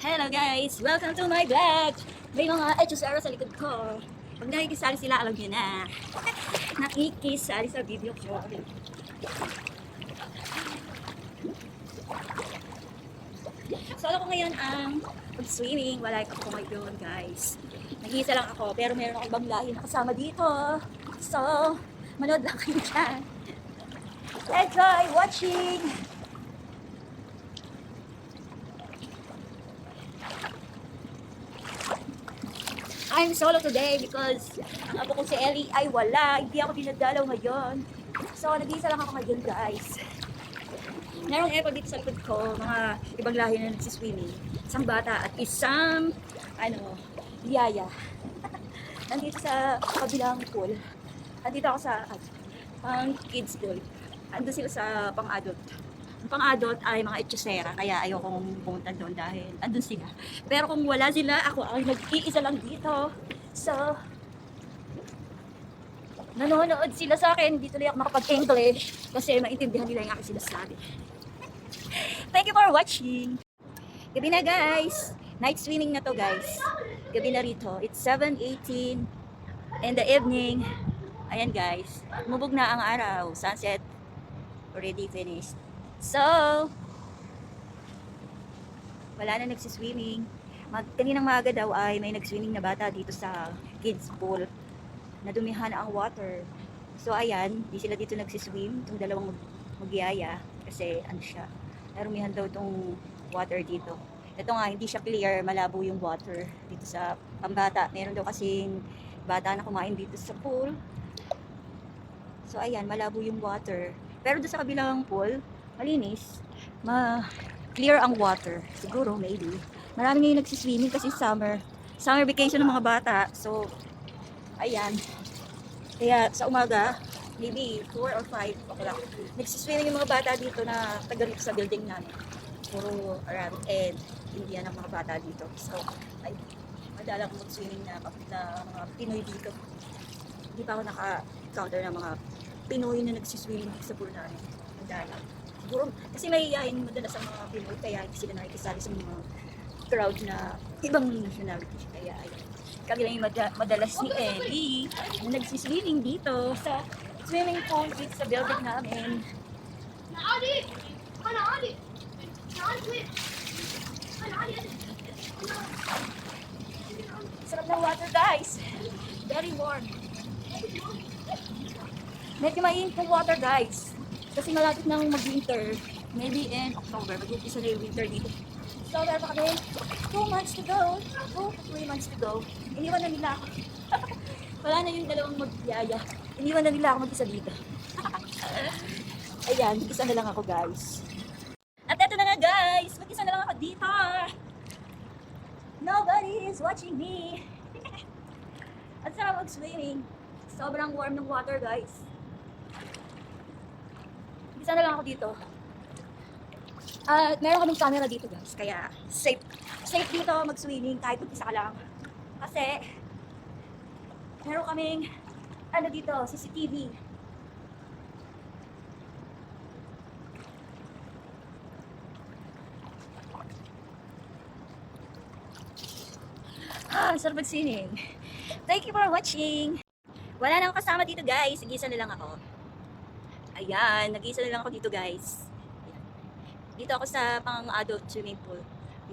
Hello guys! Welcome to my vlog! May mga etchosera sa likod ko. Pag nakikisali sila, alam niyo na. Nakikisali sa video ko. Solo ko ngayon ang pag-swimming. Wala ako ngayon guys. Nag-iisa lang ako pero meron akong banglahi na kasama dito. So, manood lang kayo dyan. Enjoy watching! I'm solo today because apo ko si Ellie ay wala. Hindi ako dinadalaw ngayon. So, nag-iisa lang ako ngayon, guys. Merong airpod dito sa likod ko, mga ibang lahi na nagsiswimming. Isang bata at isang, biyaya. Nandito sa kabilang pool. Nandito ako sa pang kids pool. Ando sila sa pang-adult. Ang pang-adult ay mga etchosera, kaya ayokong pumunta doon dahil andun sila. Pero kung wala sila, ako ay nag-iisa lang dito. So, nanonood sila sa akin. Hindi tuloy ako makapag-English kasi maintindihan nila yung aking sinasabi. Thank you for watching. Gabi na guys. Night swimming na to guys. Gabi na rito. It's 7:18 in the evening. Ayan guys. Umubog na ang araw. Sunset already finished. So, wala na nagsiswimming. Kaninang maaga daw ay may nagswimming na bata dito sa kids pool. Nadumihan ang water. So, ayan, di sila dito nagsiswim. Itong dalawang magyaya. Kasi, narumihan daw itong water dito. Ito nga, hindi siya clear. Malabo yung water dito sa pambata. Meron daw kasing bata na kumain dito sa pool. So, ayan, malabo yung water. Pero doon sa kabilang pool, malinis, clear ang water. Siguro, maybe. Marami ngayon nagsiswimming kasi summer vacation ng mga bata. So, ayan. Kaya sa umaga, maybe 4 or 5, okay lang. Nagsiswimming yung mga bata dito na taga rito sa building namin. Puro Arabic and Indian ang mga bata dito. So, ay, madala ko mag-swimming na mga Pinoy dito. Hindi pa ako naka-encounter ng mga Pinoy na nagsiswimming sa pool namin. Madala. Siguro, kasi mahihayin madalas ang mga Pinoy, kaya hindi sila nakikisali sa mga crowd na ibang nationality. Kaya ayun. Kami lang yung madalas ni Ellie na nagsiswimming dito sa swimming pool dito sa building namin. Sarap ng water guys. Very warm. Medyo mainit ng water guys. Kasi malapit na mag-winter. Maybe in October. Mag-umpisa na yung winter dito. So, meron pa kami 2 months to go. 2 to 3 months to go. Iniwan na nila ako. Wala na yung dalawang magyaya. Iniwan na nila ako mag-isa dito. Ayan, mag-isa na lang ako guys. At eto na nga guys, mag-isa na lang ako dito. Nobody is watching me. At sarap mag-swimming. Sobrang warm ng water guys. Mag-isa na lang ako dito. At meron kaming camera dito guys, kaya safe dito mag-swimming kahit mag-isa ka lang. Kasi meron kaming dito, CCTV. Sarap mag-swimming. Thank you for watching. Wala na akong kasama dito guys, nag-isa na lang ako. Ayan, nag-isa na lang ako dito guys. Dito ako sa pang-adult swimming pool.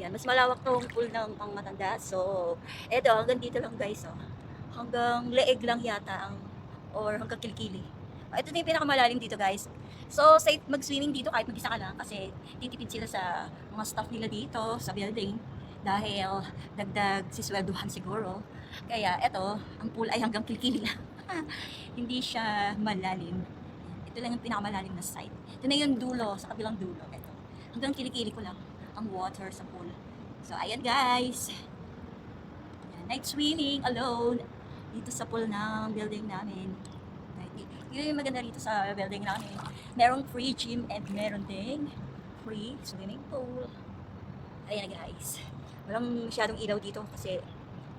Yan, mas malawak tong pool ng pang-matanda. So, eto, hanggang dito lang guys. Oh. Hanggang leeg lang yata or hanggang kilikili. Ito na yung pinakamalalim dito guys. So, safe mag-swimming dito kahit mag-isa ka lang kasi titipid sila sa mga staff nila dito sa building. Dahil dagdag sisweldohan siguro. Kaya eto, ang pool ay hanggang kilikili lang. Hindi siya malalim. Ito lang yung pinakamalalim na side. Ito na yung dulo, sa kabilang dulo. Ito. Hanggang kilikili ko lang ang water sa pool. So, ayan guys. Ayan, night swimming alone dito sa pool ng building namin. Yun yung maganda dito sa building namin. Merong free gym and meron ding free swimming pool. Ayan guys. Walang masyadong ilaw dito kasi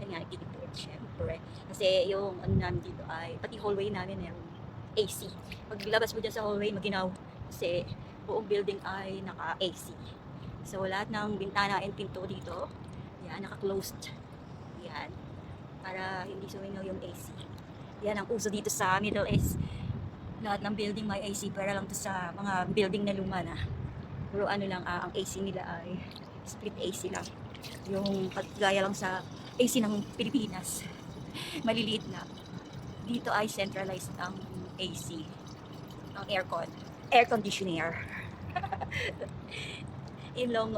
yan nga, nagtitipid syempre. Kasi yung namin dito ay, pati hallway namin merong AC. Paglabas mo dyan sa hallway, maginaw. Kasi buong building ay naka-AC. So, lahat ng bintana and pinto dito, yan, naka-closed. Yan, para hindi sumingaw yung AC. Yan ang uso dito sa Middle East. Lahat ng building may AC, para lang to sa mga building na luma na. Pero ano lang, ang AC nila ay split AC lang. Yung gaya lang sa AC ng Pilipinas. Maliliit na. Dito ay centralized ang AC. Ang aircon. Air conditioner. In long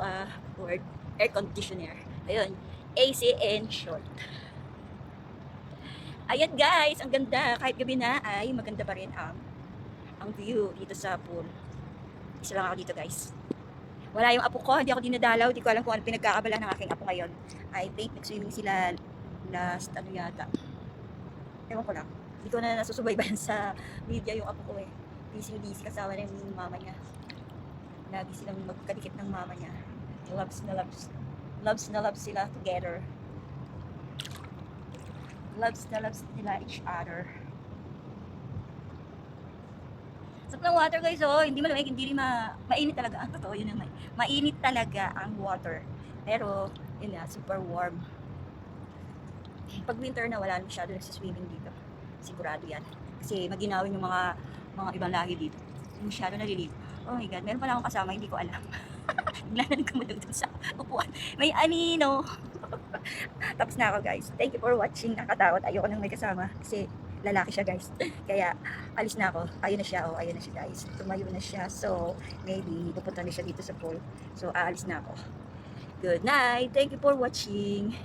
word, air conditioner. Ayun, AC in short. Ayan guys, ang ganda. Kahit gabi na ay maganda pa rin ang view dito sa pool. Isa lang ako dito guys. Wala yung apo ko, hindi ako dinadalaw. Hindi ko alam kung ano pinagkakabala ng aking apo ngayon. I think nag-swimming sila last ano yata. Ewan ko lang. Hindi ko na nasusubaybayan sa media yung apo ko eh. Busy kasama na yung mama niya. Lagi silang magkadikit ng mama niya. Loves na loves sila together. Loves nila each other. Sarap ng water guys, oh. Hindi malamig, hindi rin mainit talaga. Ang totoo, yun ang mainit talaga ang water. Pero, yun na, super warm. Pag winter na, wala masyado nagsiswimming dito. Sigurado yan. Kasi maginawin yung mga ibang lahi dito. Masyado nalilito. Oh my God, meron pala akong kasama, hindi ko alam. Bigla na nagkamulog dun sa upuan. May anino. Tapos na ako guys. Thank you for watching. Nakatakot. Ayoko nang may kasama. Kasi lalaki siya guys. Kaya alis na ako. Ayun na siya. Oh, ayun na siya guys. Tumayo na siya. So maybe pupunta na siya dito sa pool. So aalis na ako. Good night. Thank you for watching.